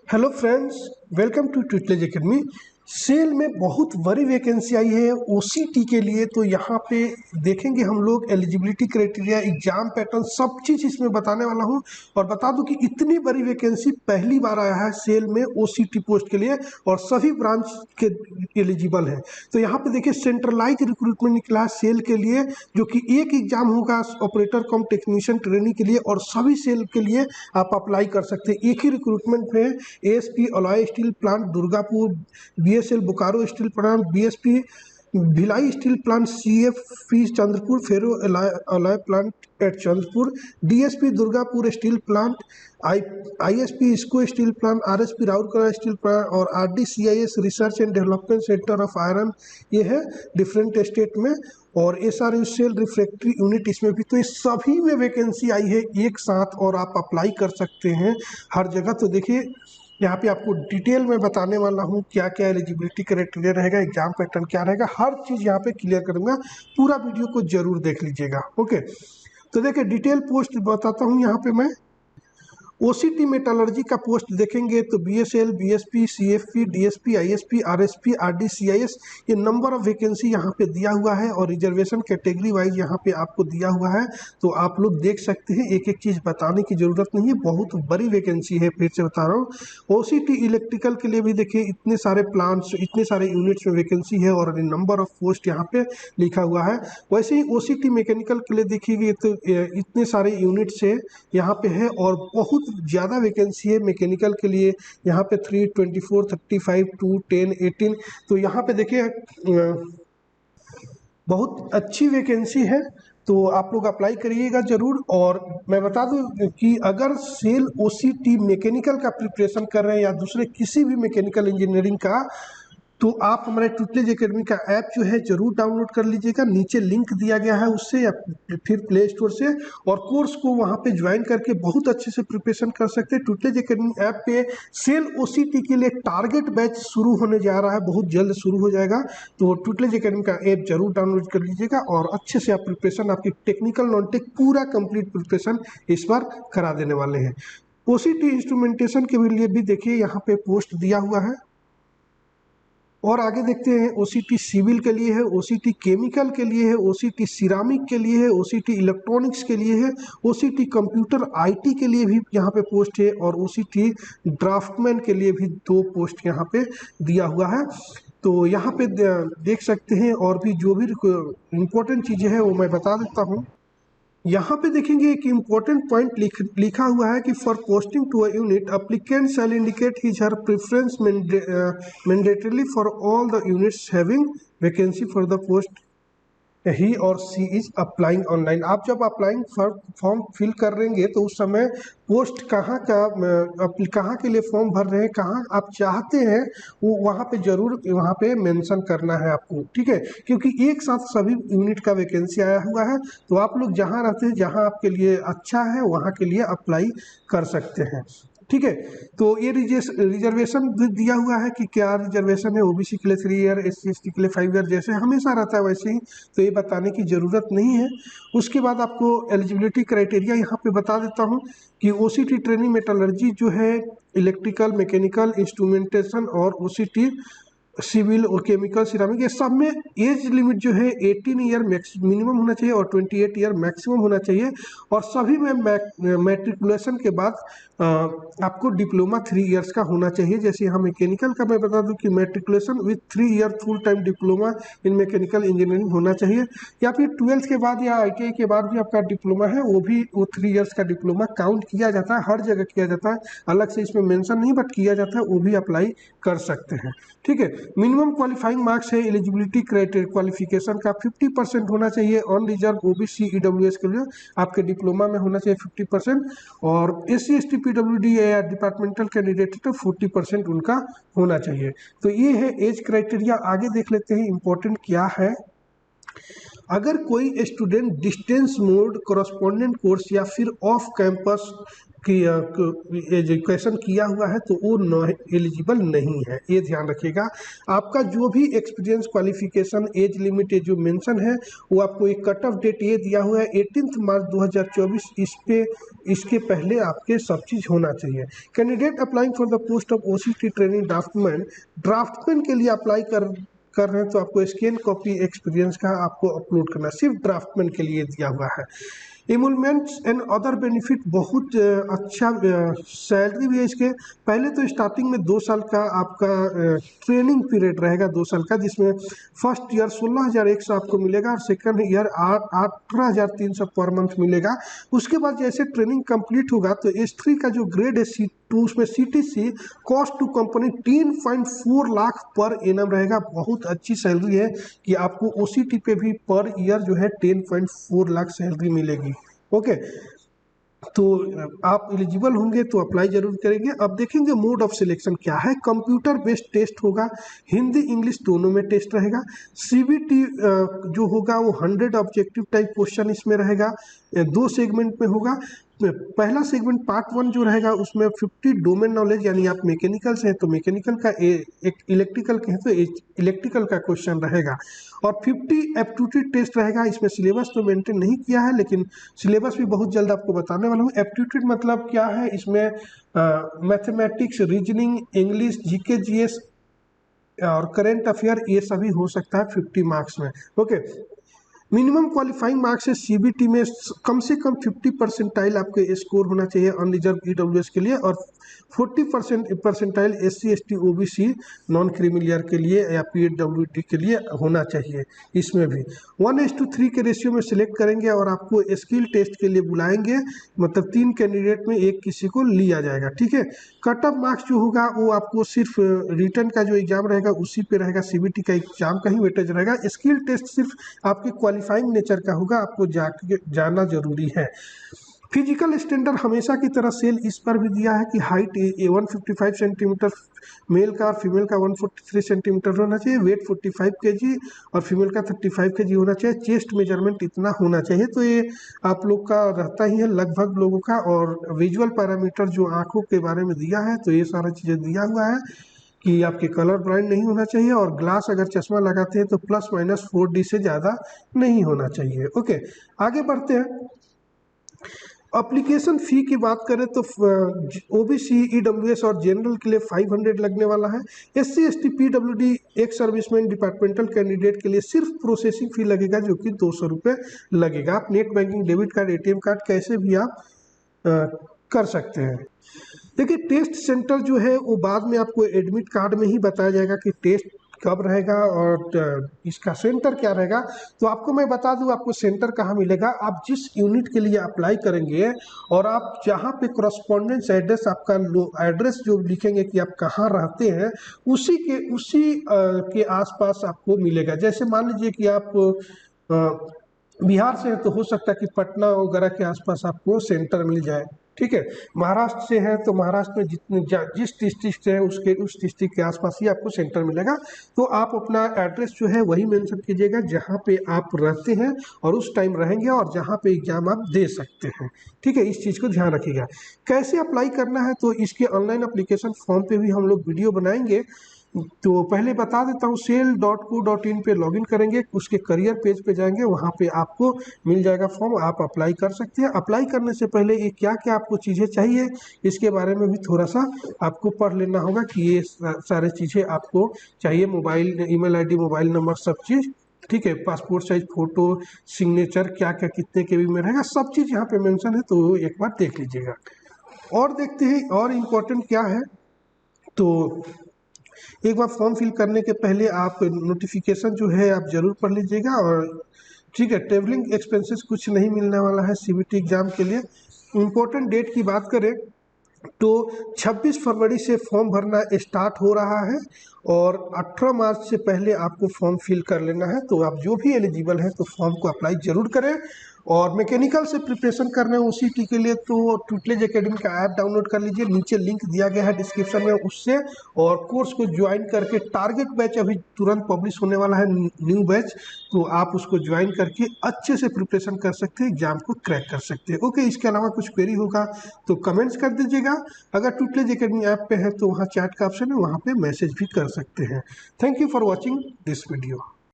Hello friends, welcome to Tutelage Academy. Cell में बहुत बड़ी वैकेंसी आई है ओसीटी के लिए। तो यहाँ पे देखेंगे हम लोग एलिजिबिलिटी क्राइटेरिया, एग्जाम पैटर्न, सब चीज़ इसमें बताने वाला हूँ। और बता दूं कि इतनी बड़ी वैकेंसी पहली बार आया है सेल में ओसीटी पोस्ट के लिए और सभी ब्रांच के एलिजिबल हैं। तो यहाँ पे देखिए सेंट्रलाइज रिक्रूटमेंट निकला है सेल के लिए, जो कि एक एग्जाम होगा ऑपरेटर कम टेक्नीशियन ट्रेनिंग के लिए और सभी सेल के लिए आप अप्लाई कर सकते हैं। एक ही रिक्रूटमेंट में ASP alloy steel plant Durgapur, BSL Bokaro steel plant, BSP Bhilai steel plant, CFP Chandrapur ferro alloy plant at Chandrapur, DSP Durgapur steel plant, ISP IISCO steel plant, RSP Rourkela steel plant और RDCIS research and development centre of iron, ये है different state में। और एसआरयू cell refractory unit इसमें भी। तो इस सभी में वैकेंसी आई है एक साथ और आप अप्लाई कर सकते हैं हर जगह। तो देखिए यहाँ पे आपको डिटेल में बताने वाला हूँ क्या क्या एलिजिबिलिटी क्राइटेरिया रहेगा, एग्जाम पैटर्न क्या रहेगा, हर चीज़ यहाँ पे क्लियर करूँगा। पूरा वीडियो को जरूर देख लीजिएगा। ओके, तो देखिए डिटेल पोस्ट बताता हूँ। यहाँ पे मैं ओसीटी मेटालर्जी का पोस्ट देखेंगे तो BSL, BSP, CFP, DSP, ISP, RSP, RDCIS, ये नंबर ऑफ वैकेंसी यहाँ पे दिया हुआ है और रिजर्वेशन कैटेगरी वाइज यहाँ पे आपको दिया हुआ है। तो आप लोग देख सकते हैं, एक एक चीज़ बताने की ज़रूरत नहीं है, बहुत बड़ी वैकेंसी है। फिर से बता रहा हूँ, ओसीटी इलेक्ट्रिकल के लिए भी देखिए इतने सारे प्लांट्स, इतने सारे यूनिट्स में वैकेंसी है और नंबर ऑफ पोस्ट यहाँ पे लिखा हुआ है। वैसे ही ओसीटी मैकेनिकल के लिए देखिए तो इतने सारे यूनिट्स है यहाँ पे है और बहुत ज़्यादा वैकेंसी है मैकेनिकल के लिए। यहाँ पे 3, 24, 35, 2, 10, 18। तो यहाँ पे देखिए बहुत अच्छी वैकेंसी है। तो आप लोग अप्लाई करिएगा ज़रूर। और मैं बता दूं कि अगर सेल ओसीटी मैकेनिकल का प्रिपरेशन कर रहे हैं या दूसरे किसी भी मैकेनिकल इंजीनियरिंग का, तो आप हमारे ट्यूटलेज एकेडमी का ऐप जो है जरूर डाउनलोड कर लीजिएगा। नीचे लिंक दिया गया है उससे या फिर प्ले स्टोर से, और कोर्स को वहाँ पे ज्वाइन करके बहुत अच्छे से प्रिपरेशन कर सकते हैं। ट्यूटलेज एकेडमी ऐप पे सेल ओसीटी के लिए टारगेट बैच शुरू होने जा रहा है, बहुत जल्द शुरू हो जाएगा। तो ट्यूटलेज एकेडमी का ऐप जरूर डाउनलोड कर लीजिएगा और अच्छे से आप प्रिपरेशन, आपकी टेक्निकल नॉन टेक पूरा कंप्लीट प्रिपरेशन इस बार करा देने वाले हैं। ओसीटी इंस्ट्रूमेंटेशन के लिए भी देखिए यहाँ पे पोस्ट दिया हुआ है। और आगे देखते हैं, ओसीटी सिविल के लिए है, ओसीटी केमिकल के लिए है, ओसीटी सिरामिक के लिए है, ओसीटी इलेक्ट्रॉनिक्स के लिए है, ओसीटी कंप्यूटर आईटी के लिए भी यहाँ पे पोस्ट है और ओसीटी ड्राफ्टमैन के लिए भी 2 पोस्ट यहाँ पे दिया हुआ है। तो यहाँ पे देख सकते हैं और भी जो भी इम्पोर्टेंट चीज़ें हैं वो मैं बता देता हूँ। यहाँ पे देखेंगे एक इम्पोर्टेंट पॉइंट लिखा हुआ है कि for posting to a unit applicant shall indicate his her preference mandatorily for all the units having vacancy for the post he और सी इज अप्लाइंग ऑनलाइन। आप जब अप्लाइंग फॉर्म फिल कर रहेंगे तो उस समय पोस्ट कहाँ के लिए फॉर्म भर रहे हैं, कहाँ आप चाहते हैं, वो वहाँ पे जरूर वहाँ पे मेंशन करना है आपको, ठीक है। क्योंकि एक साथ सभी यूनिट का वैकेंसी आया हुआ है। तो आप लोग जहाँ रहते हैं, जहाँ आपके लिए अच्छा है, वहाँ के लिए अप्लाई कर सकते हैं, ठीक है। तो ये रिजर्वेशन भी दिया हुआ है कि क्या रिजर्वेशन है। ओबीसी के लिए 3 ईयर, एससी एसटी के लिए 5 ईयर, जैसे हमेशा रहता है वैसे ही, तो ये बताने की ज़रूरत नहीं है। उसके बाद आपको एलिजिबिलिटी क्राइटेरिया यहाँ पे बता देता हूँ कि ओसीटी ट्रेनिंग मेटलर्जी जो है, इलेक्ट्रिकल, मैकेनिकल, इंस्ट्रूमेंटेशन और ओसीटी सिविल और केमिकल सिरामिक, ये सब में एज लिमिट जो है 18 ईयर मिनिमम होना चाहिए और 28 ईयर मैक्सिमम होना चाहिए। और सभी में मैट्रिकुलेशन के बाद आपको डिप्लोमा 3 इयर्स का होना चाहिए। जैसे यहाँ मैकेनिकल का मैं बता दूं कि matriculation with 3 year full time diploma in mechanical engineering होना चाहिए, या फिर 12th के बाद या ITI के बाद भी आपका डिप्लोमा है, वो 3 इयर्स का डिप्लोमा काउंट किया जाता है, हर जगह किया जाता है, अलग से इसमें मेंशन नहीं बट किया जाता है, वो भी अप्लाई कर सकते हैं, ठीक है। मिनिमम क्वालिफाइंग मार्क्स है एलिजिबिलिटी क्राइटेरिया क्वालिफिकेशन का 50% होना चाहिए। ऑन रिजर्व ओबीसी ईडब्ल्यूएस के लिए आपके डिप्लोमा में होना चाहिए 50%, और SC ST PWD या डिपार्टमेंटल कैंडिडेट तो 40% उनका होना चाहिए। तो ये है एज क्राइटेरिया। आगे देख लेते हैं इम्पोर्टेंट क्या है। अगर कोई student distance mode correspondent course या फिर ऑफ कैंपस की एजुकेशन किया हुआ है तो वो एलिजिबल नहीं है, ये ध्यान रखिएगा। आपका जो भी एक्सपीरियंस, क्वालिफिकेशन, एज लिमिट जो मेंशन है वो आपको एक कट ऑफ डेट ये दिया हुआ है 18 मार्च 2024। इसके पहले आपके सब चीज़ होना चाहिए। Candidate applying for the post of OCT training draftsman के लिए अप्लाई कर रहे हैं तो आपको स्कैन कॉपी एक्सपीरियंस का आपको अपलोड करना, सिर्फ ड्राफ्टमैन के लिए दिया हुआ है। इमोलमेंट्स एंड अदर बेनिफिट, बहुत अच्छा सैलरी भी है इसके। पहले तो स्टार्टिंग में 2 साल का आपका ट्रेनिंग पीरियड रहेगा, 2 साल का, जिसमें फर्स्ट ईयर 16,100 आपको मिलेगा और सेकंड ईयर 18,300 पर मंथ मिलेगा। उसके बाद जैसे ट्रेनिंग कंप्लीट होगा तो S3 का जो ग्रेड है C2, उसमें CTC cost to company 3.4 lakh per annum रहेगा। बहुत अच्छी सैलरी है कि आपको OCT पे भी पर ईयर जो है 10.4 लाख सैलरी मिलेगी। ओके, तो आप एलिजिबल होंगे तो अप्लाई जरूर करेंगे। अब देखेंगे मोड ऑफ सिलेक्शन क्या है। कंप्यूटर बेस्ड टेस्ट होगा, हिंदी इंग्लिश दोनों में टेस्ट रहेगा। CBT जो होगा वो 100 ऑब्जेक्टिव टाइप क्वेश्चन इसमें रहेगा, 2 सेगमेंट में होगा। पहला सेगमेंट पार्ट 1 जो रहेगा उसमें 50 डोमेन नॉलेज, यानी आप मैकेनिकल से हैं तो मैकेनिकल का, एक इलेक्ट्रिकल के हैं तो इलेक्ट्रिकल का क्वेश्चन रहेगा, और 50 एप्टीट्यूड टेस्ट रहेगा। इसमें सिलेबस तो मेंटेन नहीं किया है, लेकिन सिलेबस भी बहुत जल्द आपको बताने वाला हूँ। एप्टीट्यूड मतलब क्या है, इसमें mathematics, reasoning, English, GK GS और करेंट अफेयर ये सभी हो सकता है 50 मार्क्स में। ओके, मिनिमम क्वालिफाइंग मार्क्स है CBT में कम से कम 50 परसेंटाइल आपके स्कोर होना चाहिए अनरिजर्व EWS के लिए, और 40% percentile SC ST OBC non creamy layer के लिए या PWD के लिए होना चाहिए। इसमें भी 1:3 के रेशियो में सिलेक्ट करेंगे और आपको स्किल टेस्ट के लिए बुलाएंगे, मतलब 3 कैंडिडेट में एक किसी को लिया जाएगा। ठीक है, कट ऑफ मार्क्स जो होगा वो आपको सिर्फ रिटर्न का जो एग्जाम रहेगा उसी पे रहेगा, CBT का एग्जाम का ही वेटेज रहेगा। स्किल टेस्ट सिर्फ आपके क्वालिफाइंग नेचर का होगा, आपको जाना जरूरी है। फिजिकल स्टैंडर्ड हमेशा की तरह सेल इस पर भी दिया है कि हाइट 155 सेंटीमीटर मेल का और फीमेल का 143 सेंटीमीटर होना चाहिए, वेट 45 kg और फीमेल का 35 kg होना चाहिए, चेस्ट मेजरमेंट इतना होना चाहिए। तो ये आप लोग का रहता ही है लगभग लोगों का। और विजुअल पैरामीटर जो आंखों के बारे में दिया है तो ये सारा चीज़ें दिया हुआ है कि आपके कलर ब्लाइंड नहीं होना चाहिए, और ग्लास अगर चश्मा लगाते हैं तो +-4D से ज़्यादा नहीं होना चाहिए। ओके, आगे बढ़ते हैं। एप्लीकेशन फ़ी की बात करें तो OBC EWS और जनरल के लिए 500 लगने वाला है। SC ST PWD एक सर्विसमैन डिपार्टमेंटल कैंडिडेट के लिए सिर्फ प्रोसेसिंग फ़ी लगेगा जो कि 200 रुपये लगेगा। आप net banking, debit card, ATM card कैसे भी आप कर सकते हैं। देखिए, टेस्ट सेंटर जो है वो बाद में आपको एडमिट कार्ड में ही बताया जाएगा कि टेस्ट कब रहेगा और इसका सेंटर क्या रहेगा। तो आपको मैं बता दूं आपको सेंटर कहाँ मिलेगा। आप जिस यूनिट के लिए अप्लाई करेंगे और आप जहाँ पे करस्पॉन्डेंस एड्रेस, आपका एड्रेस जो लिखेंगे कि आप कहाँ रहते हैं, उसी के आसपास आपको मिलेगा। जैसे मान लीजिए कि आप बिहार से हैं तो हो सकता है कि पटना वगैरह के आसपास आपको सेंटर मिल जाए। ठीक है, महाराष्ट्र से है तो महाराष्ट्र में जिस डिस्ट्रिक्ट से है उस डिस्ट्रिक्ट के आसपास ही आपको सेंटर मिलेगा। तो आप अपना एड्रेस जो है वही मेंशन कीजिएगा जहाँ पे आप रहते हैं और उस टाइम रहेंगे और जहाँ पे एग्जाम आप दे सकते हैं। ठीक है, इस चीज़ को ध्यान रखिएगा। कैसे अप्लाई करना है तो इसके ऑनलाइन अप्लीकेशन फॉर्म पे भी हम लोग वीडियो बनाएंगे। तो पहले बता देता हूँ, sale.co.in पे लॉगिन करेंगे, उसके करियर पेज पे जाएंगे, वहाँ पे आपको मिल जाएगा फॉर्म, आप अप्लाई कर सकते हैं। अप्लाई करने से पहले ये क्या क्या आपको चीज़ें चाहिए इसके बारे में भी थोड़ा सा आपको पढ़ लेना होगा कि ये सारे चीज़ें आपको चाहिए। Mobile, email ID, mobile number, सब चीज़। ठीक है, पासपोर्ट साइज फ़ोटो, सिग्नेचर क्या क्या कितने KB में रहेगा, सब चीज़ यहाँ पे मेंशन है, तो एक बार देख लीजिएगा। और देखते हैं और इम्पोर्टेंट क्या है। तो एक बार फॉर्म फिल करने के पहले आप नोटिफिकेशन जो है आप ज़रूर पढ़ लीजिएगा। और ठीक है, ट्रेवलिंग एक्सपेंसेस कुछ नहीं मिलने वाला है CBT एग्ज़ाम के लिए। इम्पोर्टेंट डेट की बात करें तो 26 फरवरी से फॉर्म भरना स्टार्ट हो रहा है और 18 मार्च से पहले आपको फॉर्म फिल कर लेना है। तो आप जो भी एलिजिबल हैं तो फॉर्म को अप्लाई ज़रूर करें। और मैकेनिकल से प्रिपरेशन कर रहे हैं OCT के लिए तो ट्यूटलेज एकेडमी का ऐप डाउनलोड कर लीजिए, नीचे लिंक दिया गया है डिस्क्रिप्शन में उससे, और कोर्स को ज्वाइन करके टारगेट बैच अभी तुरंत पब्लिश होने वाला है, न्यू बैच, तो आप उसको ज्वाइन करके अच्छे से प्रिपरेशन कर सकते हैं, एग्जाम को क्रैक कर सकते हैं। ओके, इसके अलावा कुछ क्वेरी होगा तो कमेंट्स कर दीजिएगा। अगर ट्यूटलेज एकेडमी ऐप पे है तो वहाँ चैट का ऑप्शन है, वहाँ पे मैसेज भी कर सकते हैं। Thank you for watching this video.